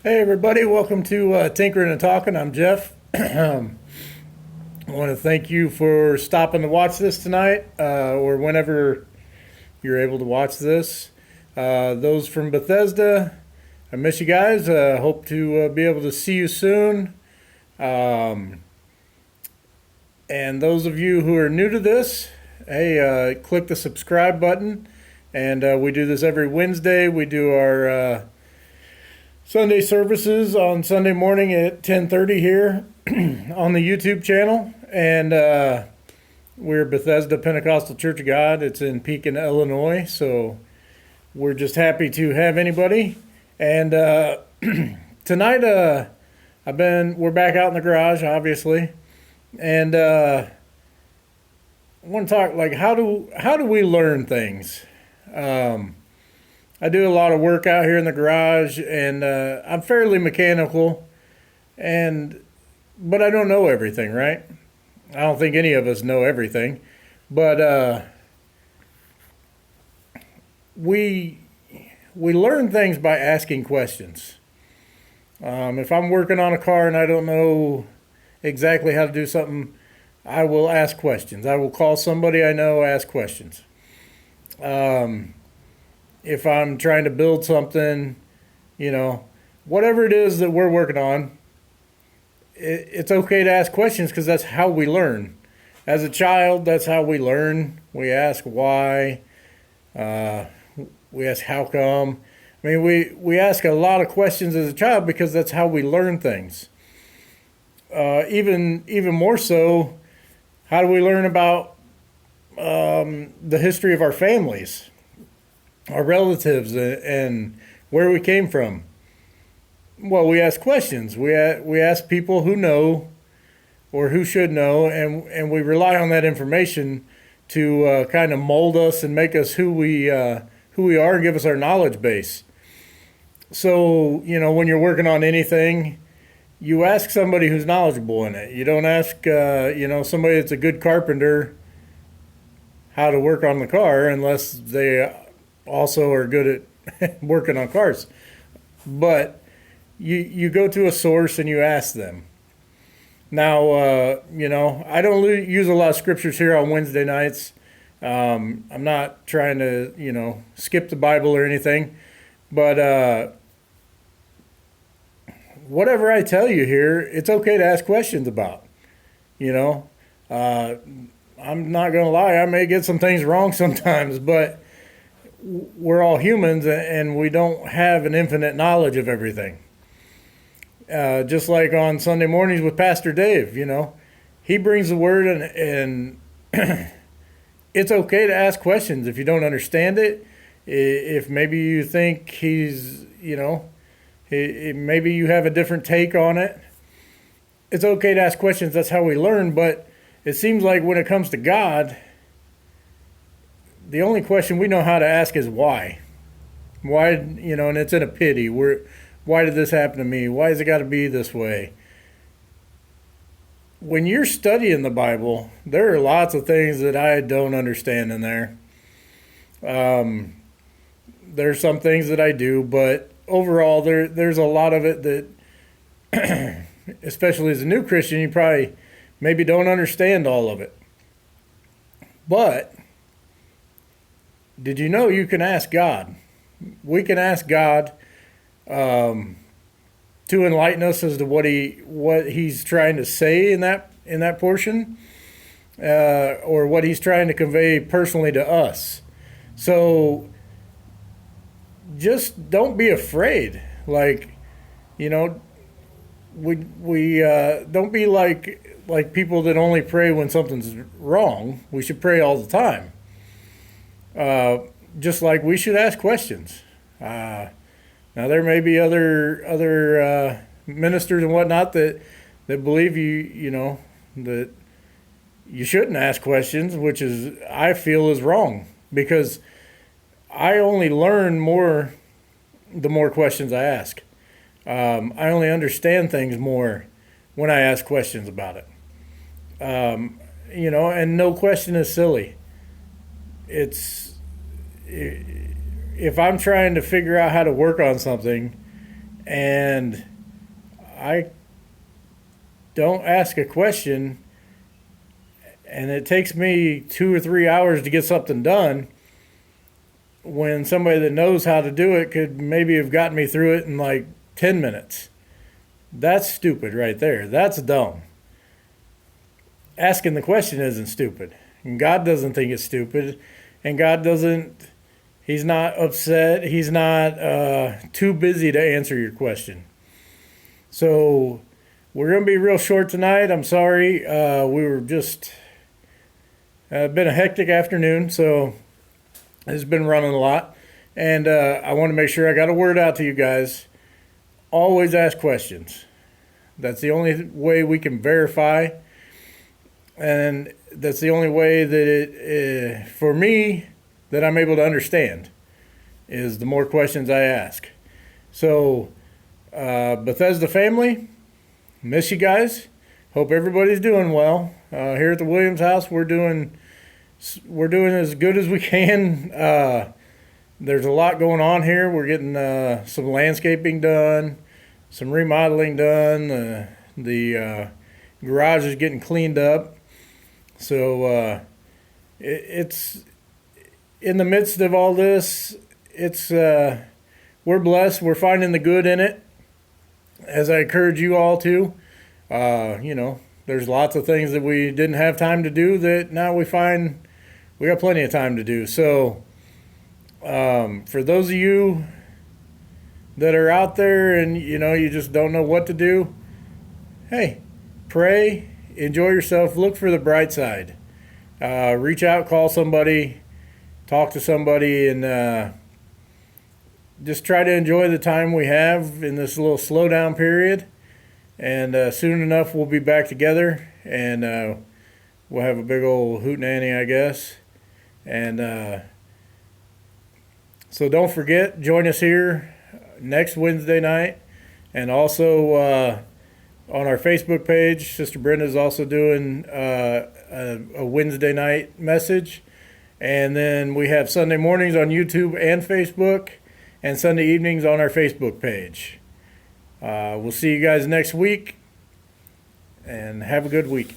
Hey everybody, welcome to Tinkering and Talking. I'm Jeff. I want to thank you for stopping to watch this tonight or whenever you're able to watch this. Those from Bethesda, I miss you guys. Hope to be able to see you soon. Um, and those of you who are new to this, hey, click the subscribe button. And we do this every Wednesday. We do our Sunday services on Sunday morning at 10:30 here on the YouTube channel, and we're Bethesda Pentecostal Church of God. It's in Pekin, Illinois, so we're just happy to have anybody. And tonight, we're back out in the garage, obviously, and I want to talk like how do we learn things. I do a lot of work out here in the garage, and I'm fairly mechanical, but I don't know everything, right? I don't think any of us know everything, but we learn things by asking questions. If I'm working on a car and I don't know exactly how to do something, I will ask questions. I will call somebody I know, ask questions. If I'm trying to build something, whatever it is that we're working on, it's okay to ask questions because that's how we learn. As a child, that's how we learn. We ask why, we ask how come. I mean, we ask a lot of questions as a child because that's how we learn things. Even more so, how do we learn about the history of our families? Our relatives and where we came from. Well, we ask questions. We ask people who know or who should know, and we rely on that information to kind of mold us and make us who we are and give us our knowledge base. So, when you're working on anything, you ask somebody who's knowledgeable in it. You don't ask, somebody that's a good carpenter how to work on the car unless they also are good at working on cars. But you go to a source and you ask them. Now, I don't use a lot of scriptures here on Wednesday nights. I'm not trying to, skip the Bible or anything. But whatever I tell you here, it's okay to ask questions about. I'm not going to lie. I may get some things wrong sometimes, but we're all humans and we don't have an infinite knowledge of everything. Just like on Sunday mornings with Pastor Dave, he brings the word and it's okay to ask questions if you don't understand it. If maybe you think he's, maybe you have a different take on it. It's okay to ask questions. That's how we learn. But it seems like when it comes to God, the only question we know how to ask is why. Why, and it's in a pity. Why did this happen to me? Why has it got to be this way? When you're studying the Bible, there are lots of things that I don't understand in there. There's some things that I do, but overall, there's a lot of it that, especially as a new Christian, you probably maybe don't understand all of it. But did you know you can ask God? We can ask God to enlighten us as to what He's trying to say in that portion, or what He's trying to convey personally to us. So just don't be afraid. Like, we don't be like people that only pray when something's wrong. We should pray all the time. Just like we should ask questions. Now there may be other ministers and whatnot that believe that you shouldn't ask questions, which I feel is wrong, because I only learn more the more questions I ask. I only understand things more when I ask questions about it. And no question is silly. If I'm trying to figure out how to work on something And I don't ask a question, and it takes me 2 or 3 hours to get something done, when somebody that knows how to do it could maybe have gotten me through it in like 10 minutes. That's stupid right there. That's dumb. Asking the question isn't stupid. And God doesn't think it's stupid. And God doesn't, He's not upset. He's not too busy to answer your question. So we're going to be real short tonight. I'm sorry. We were just, been a hectic afternoon, so it's been running a lot. And I want to make sure I got a word out to you guys. Always ask questions. That's the only way we can verify. And that's the only way that it, for me, that I'm able to understand, is the more questions I ask. So, Bethesda family, miss you guys. Hope everybody's doing well. Here at the Williams house, we're doing as good as we can. There's a lot going on here. We're getting some landscaping done, some remodeling done. The garage is getting cleaned up. So it's in the midst of all this. It's we're blessed. We're finding the good in it, as I encourage you all to. There's lots of things that we didn't have time to do that now we find we got plenty of time to do. So for those of you that are out there and you just don't know what to do, hey, pray, enjoy yourself, look for the bright side. Reach out, call somebody, talk to somebody, and just try to enjoy the time we have in this little slowdown period. And soon enough, we'll be back together, and we'll have a big old hootenanny, I guess. And so don't forget, join us here next Wednesday night. And also on our Facebook page, Sister Brenda's also doing a Wednesday night message. And then we have Sunday mornings on YouTube and Facebook, and Sunday evenings on our Facebook page. We'll see you guys next week, and have a good week.